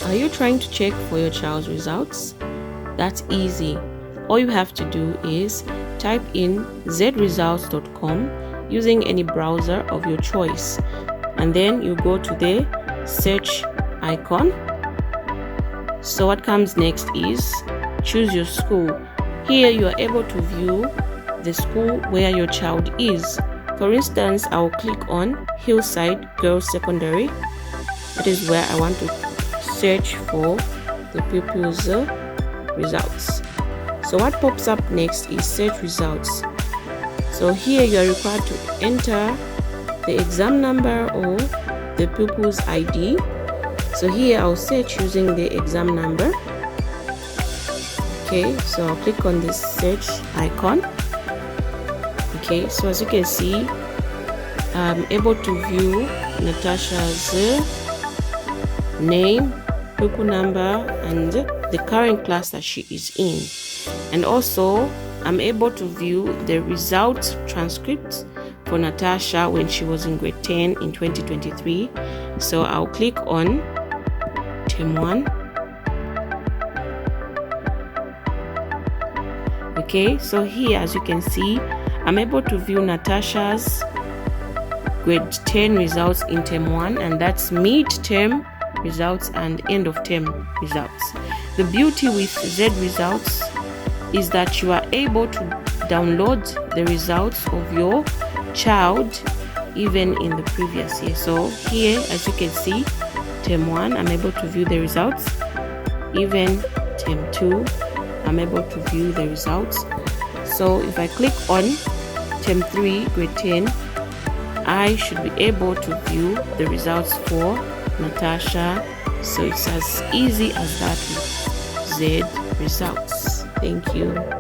Are you trying to check for your child's results? That's easy. All you have to do is type in zedresults.com using any browser of your choice, and then you go to the search icon. So what comes next is choose your school. Here you are able to view the school where your child is. For instance, I will click on Hillside Girls Secondary. That is where I want to search for the pupils' results. So what pops up next is search results. So here you are required to enter the exam number or the pupil's ID. So here I'll search using the exam number. Okay, so I'll click on this search icon. Okay, so as you can see, I'm able to view Natasha's name, pupil number, and the current class that she is in. And also I'm able to view the result transcript for Natasha when she was in grade 10 in 2023. So I'll click on term 1. Okay, so here as you can see, I'm able to view Natasha's grade 10 results in term 1, and that's mid-term results and end of term results. The beauty with Zed Results is that you are able to download the results of your child even in the previous year. So here as you can see, term 1 I'm able to view the results, even term 2 I'm able to view the results. So if I click on term 3 grade 10, I should be able to view the results for Natasha. So it's as easy as that with Zed Results. Thank you.